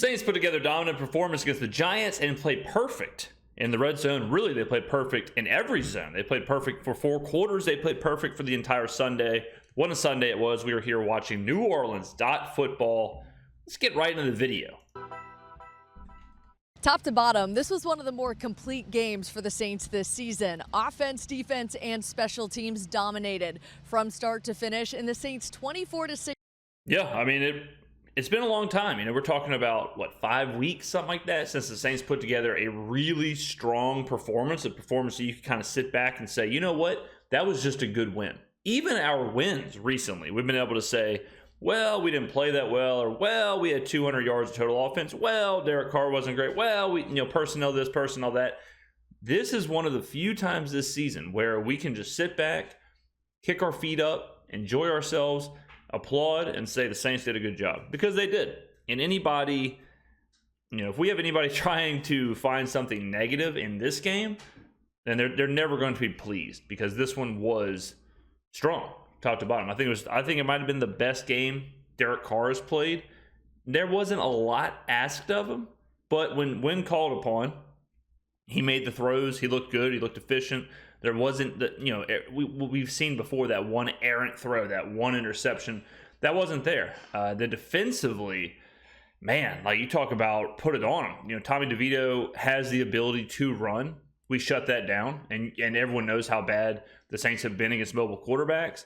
Saints put together a dominant performance against the Giants and played perfect in the red zone. Really, they played perfect in every zone. They played perfect for 4 quarters. They played perfect for the entire Sunday. What a Sunday it was. We were here watching NewOrleans.Football. Let's get right into the video. Top to bottom, this was one of the more complete games for the Saints this season. Offense, defense, and special teams dominated from start to finish in the Saints' 24-6. Yeah, I mean, it's been a long time. You know, we're talking about, 5 weeks, something like that, since the Saints put together a really strong performance, a performance that you can kind of sit back and say, you know what, that was just a good win. Even our wins recently, we've been able to say, well, we didn't play that well, or, well, we had 200 yards of total offense. Well, Derek Carr wasn't great. Well, we, personnel this, personnel that. This is one of the few times this season where we can just sit back, kick our feet up, enjoy ourselves, applaud, and say the Saints did a good job, because they did. And anybody, if we have anybody trying to find something negative in this game, then they're never going to be pleased, because this one was strong, top to bottom. I think it might have been the best game Derek Carr has played. There wasn't a lot asked of him, but when called upon, he made the throws. He looked good. He looked efficient. There wasn't we've seen before that one errant throw, that one interception. That wasn't there. The defensively, man, like you talk about, put it on him. Tommy DeVito has the ability to run. We shut that down, and everyone knows how bad the Saints have been against mobile quarterbacks.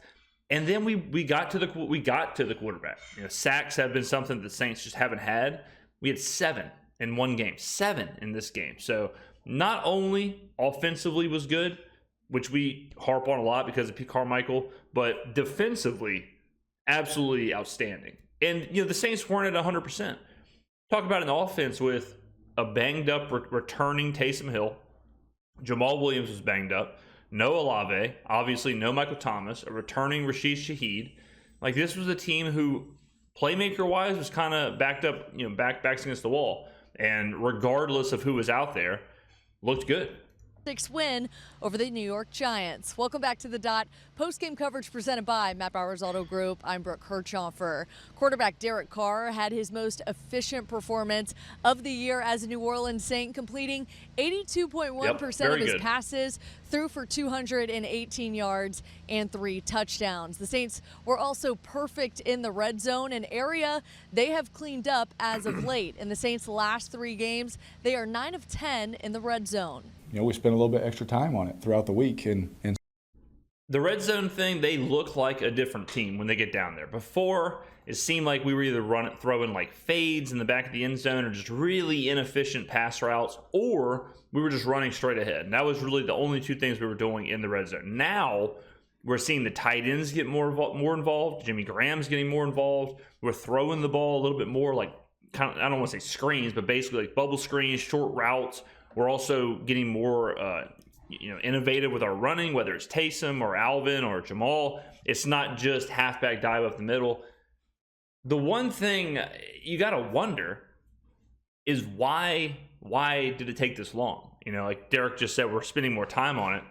And then we got to the quarterback. Sacks have been something that the Saints just haven't had. We had 7 in one game, 7 in this game. So not only offensively was good, which we harp on a lot because of Pete Carmichael, but defensively, absolutely outstanding. And the Saints weren't at 100%. Talk about an offense with a banged up returning Taysom Hill. Jamal Williams was banged up. No Olave, obviously no Michael Thomas, a returning Rashid Shaheed. Like, this was a team who, playmaker-wise, was kind of backed up, backs against the wall. And regardless of who was out there, looked good. 6 win over the New York Giants. Welcome back to The Dot. Post-game coverage presented by Matt Bowers Auto Group. I'm Brooke Kirchhoffer. Quarterback Derek Carr had his most efficient performance of the year as a New Orleans Saint, completing 82.1% of his passes, threw for 218 yards and 3 touchdowns. The Saints were also perfect in the red zone, an area they have cleaned up as of late. In the Saints' last 3 games, they are 9 of 10 in the red zone. We spent a little bit extra time on it throughout the week. And the red zone thing, they look like a different team when they get down there. Before, it seemed like we were either throwing like fades in the back of the end zone, or just really inefficient pass routes, or we were just running straight ahead. And that was really the only 2 things we were doing in the red zone. Now, we're seeing the tight ends get more involved. Jimmy Graham's getting more involved. We're throwing the ball a little bit more, like, kind of, I don't want to say screens, but basically like bubble screens, short routes. We're also getting more, innovative with our running, whether it's Taysom or Alvin or Jamal. It's not just halfback dive up the middle. The one thing you got to wonder is why did it take this long? Like Derek just said, we're spending more time on it.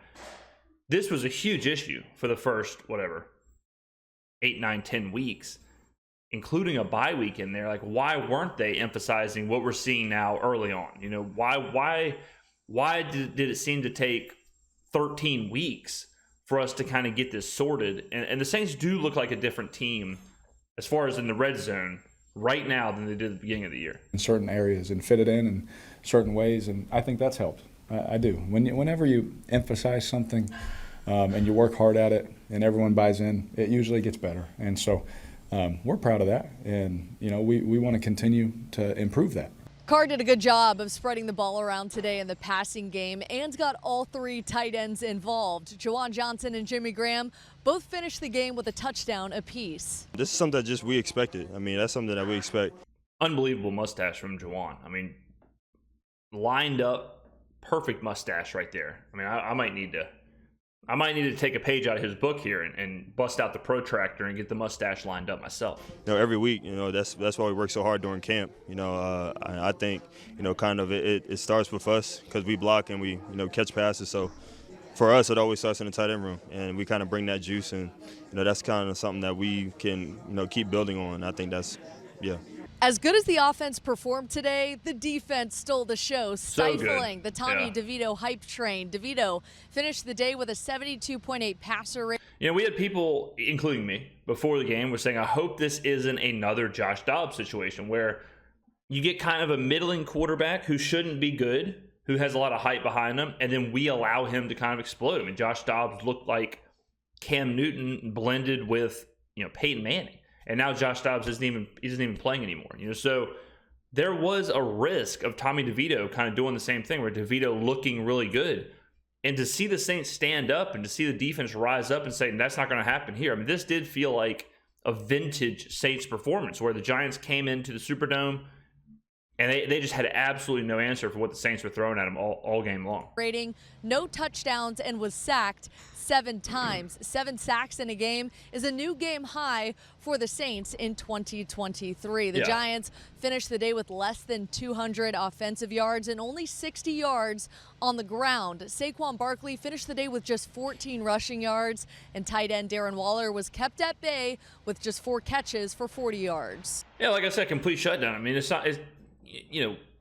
This was a huge issue for the first, 8, 9, 10 weeks, including a bye week in there. Like, why weren't they emphasizing what we're seeing now early on? Why did it seem to take 13 weeks for us to kind of get this sorted? And the Saints do look like a different team as far as in the red zone right now than they did at the beginning of the year. In certain areas and fit it in certain ways, and I think that's helped. I do. Whenever you emphasize something and you work hard at it and everyone buys in, it usually gets better. And so we're proud of that, and we want to continue to improve that. Carr did a good job of spreading the ball around today in the passing game and got all 3 tight ends involved. Juwan Johnson and Jimmy Graham both finished the game with a touchdown apiece. This is something that just we expected. I mean, that's something that we expect. Unbelievable mustache from Juwan. I mean, lined up, perfect mustache right there. I mean, I might need to take a page out of his book here and bust out the protractor and get the mustache lined up myself. Every week, that's why we work so hard during camp. I think, kind of it starts with us because we block and we, catch passes. So for us, it always starts in the tight end room, and we kind of bring that juice, and that's kind of something that we can, keep building on. I think that's, yeah. As good as the offense performed today, the defense stole the show, stifling the Tommy DeVito hype train. DeVito finished the day with a 72.8 passer rate. You know, we had people, including me, before the game were saying, I hope this isn't another Josh Dobbs situation where you get kind of a middling quarterback who shouldn't be good, who has a lot of hype behind him, and then we allow him to kind of explode. I mean, Josh Dobbs looked like Cam Newton blended with, Peyton Manning. And now Josh Dobbs isn't even playing anymore. So there was a risk of Tommy DeVito kind of doing the same thing, where DeVito looking really good. And to see the Saints stand up and to see the defense rise up and say, that's not going to happen here. I mean, this did feel like a vintage Saints performance where the Giants came into the Superdome and they just had absolutely no answer for what the Saints were throwing at them all game long. Rating, no touchdowns, and was sacked 7 times. 7 sacks in a game is a new game high for the Saints in 2023. The Giants finished the day with less than 200 offensive yards and only 60 yards on the ground. Saquon Barkley finished the day with just 14 rushing yards, and tight end Darren Waller was kept at bay with just 4 catches for 40 yards. Yeah, like I said, complete shutdown. I mean,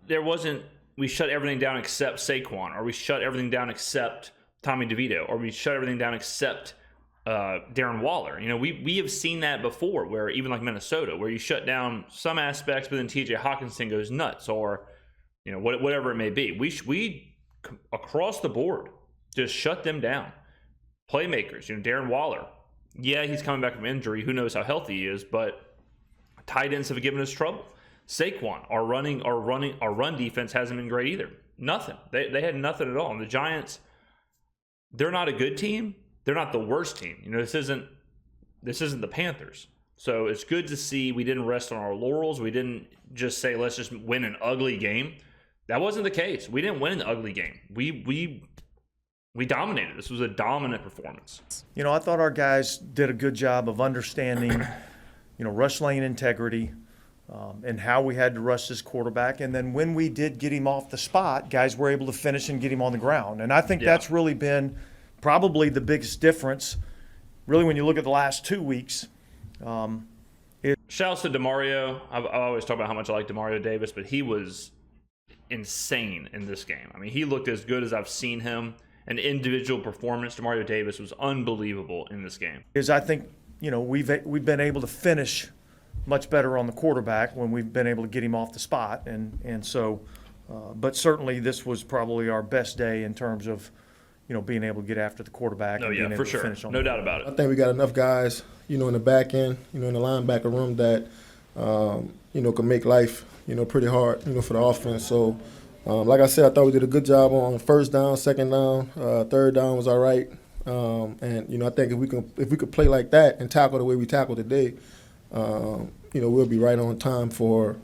there wasn't, we shut everything down except Saquon, or we shut everything down except Tommy DeVito, or we shut everything down except Darren Waller. We have seen that before, where even like Minnesota, where you shut down some aspects, but then TJ Hawkinson goes nuts, or whatever it may be. We across the board just shut them down. Playmakers, Darren Waller. Yeah, he's coming back from injury. Who knows how healthy he is, but tight ends have given us trouble. Saquon, our run defense hasn't been great either. Nothing. They had nothing at all. And the Giants, they're not a good team. They're not the worst team. This isn't the Panthers. So it's good to see we didn't rest on our laurels. We didn't just say, let's just win an ugly game. That wasn't the case. We didn't win an ugly game. We dominated. This was a dominant performance. I thought our guys did a good job of understanding, rush lane integrity, and how we had to rush this quarterback. And then when we did get him off the spot, guys were able to finish and get him on the ground. And I think that's really been probably the biggest difference, really, when you look at the last 2 weeks. Shouts to DeMario. I always talk about how much I like DeMario Davis, but he was insane in this game. I mean, he looked as good as I've seen him. An individual performance, DeMario Davis was unbelievable in this game. I think, we've been able to finish much better on the quarterback when we've been able to get him off the spot. And so, but certainly this was probably our best day in terms of, being able to get after the quarterback and being able to finish on no doubt about it. I think we got enough guys, in the back end, in the linebacker room that, can make life, pretty hard, for the offense. So, like I said, I thought we did a good job on first down, second down, third down was all right. And, I think if we could play like that and tackle the way we tackled today, we'll be right on time for,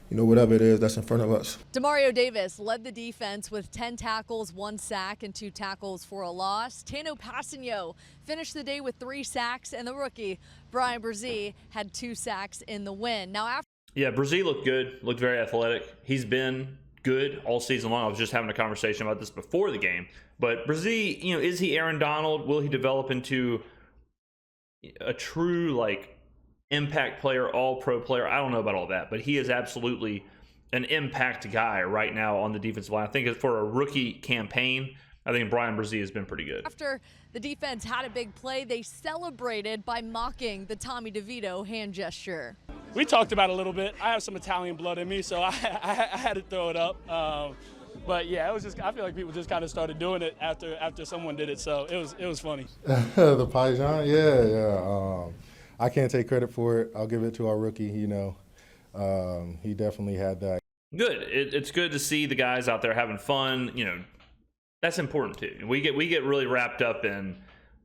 whatever it is that's in front of us. DeMario Davis led the defense with 10 tackles, 1 sack, and 2 tackles for a loss. Tano Passanio finished the day with 3 sacks, and the rookie, Brian Brzee, had 2 sacks in the win. Now, Brzee looked good, looked very athletic. He's been good all season long. I was just having a conversation about this before the game. But Brzee, is he Aaron Donald? Will he develop into a true, impact player, all-pro player? I don't know about all that, but he is absolutely an impact guy right now on the defensive line. I think for a rookie campaign, I think Brian Brzee has been pretty good. After the defense had a big play, they celebrated by mocking the Tommy DeVito hand gesture. We talked about it a little bit. I have some Italian blood in me, so I had to throw it up. But yeah, it was just, I feel like people just kind of started doing it after someone did it, so it was funny. The Paisan, yeah. I can't take credit for it. I'll give it to our rookie. He definitely had that. Good. It's good to see the guys out there having fun. That's important too. We get really wrapped up in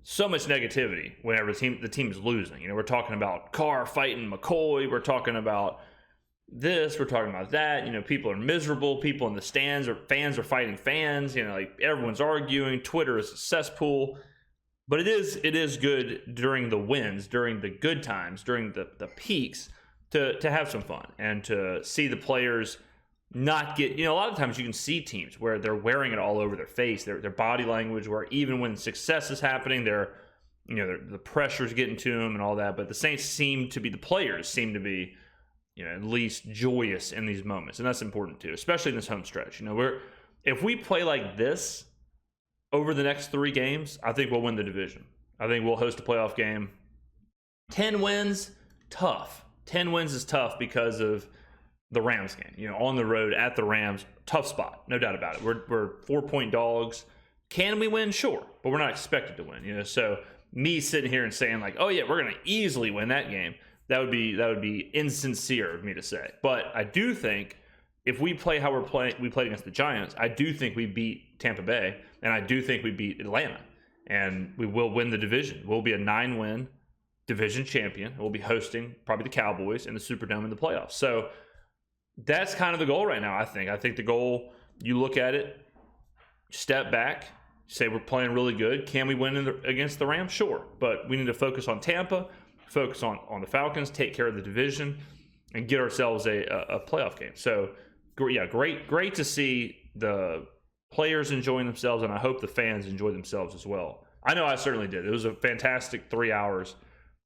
so much negativity whenever the team's losing. We're talking about Carr fighting McCoy. We're talking about this. We're talking about that. People are miserable. People in the stands or fans are fighting fans. Everyone's arguing. Twitter is a cesspool. But it is good during the wins, during the good times, during the peaks, to have some fun and to see the players not get, a lot of times you can see teams where they're wearing it all over their face, their body language, where even when success is happening, the pressure's getting to them and all that. But the Saints the players seem to be, at least joyous in these moments, and that's important too, especially in this home stretch. If we play like this over the next 3 games, I think we'll win the division. I think we'll host a playoff game. 10 wins, tough. 10 wins is tough because of the Rams game. On the road at the Rams, tough spot, no doubt about it. We're 4-point dogs. Can we win? Sure, but we're not expected to win. So me sitting here and saying like, oh yeah, we're going to easily win that game, that would be insincere of me to say. But I do think if we play how we played against the Giants, I do think we beat Tampa Bay, and I do think we beat Atlanta, and we will win the division. We'll be a 9-win division champion. We'll be hosting probably the Cowboys in the Superdome in the playoffs. So that's kind of the goal right now, I think. I think the goal, you look at it, step back, say we're playing really good. Can we win against the Rams? Sure. But we need to focus on Tampa, focus on the Falcons, take care of the division, and get ourselves a playoff game. So, yeah, great to see the players enjoying themselves, and I hope the fans enjoy themselves as well. I know I certainly did. It was a fantastic 3 hours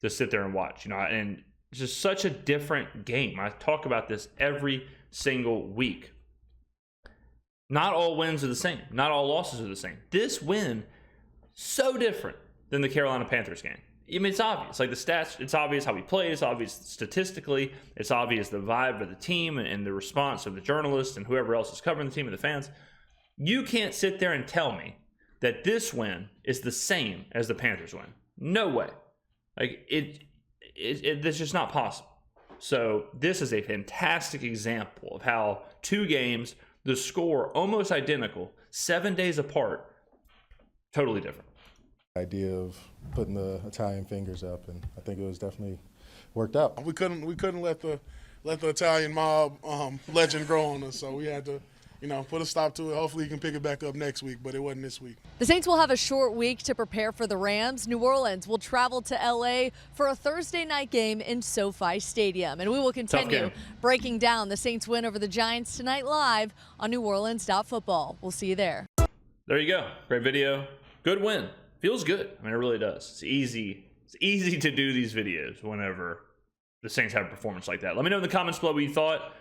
to sit there and watch, and it's just such a different game. I talk about this every single week. Not all wins are the same. Not all losses are the same. This win, so different than the Carolina Panthers game. I mean, it's obvious. Like the stats, it's obvious how we played. It's obvious statistically. It's obvious the vibe of the team and the response of the journalists and whoever else is covering the team and the fans. You can't sit there and tell me that this win is the same as the Panthers win. No way. Like it's just not possible. So this is a fantastic example of how 2 games, the score almost identical, 7 days apart, totally different. Idea of putting the Italian fingers up, and I think it was definitely worked out. We couldn't let the Italian mob legend grow on us, so we had to put a stop to it. Hopefully you can pick it back up next week, but it wasn't this week. The Saints will have a short week to prepare for the Rams. New Orleans will travel to L.A. for a Thursday night game in SoFi Stadium. And we will continue breaking down the Saints win over the Giants tonight live on NewOrleans.Football. We'll see you there. There you go. Great video. Good win. Feels good. I mean, it really does. It's easy to do these videos whenever the Saints have a performance like that. Let me know in the comments below what you thought.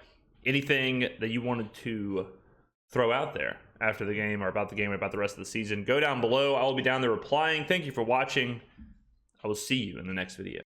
Anything that you wanted to throw out there after the game or about the game or about the rest of the season, go down below. I will be down there replying. Thank you for watching. I will see you in the next video.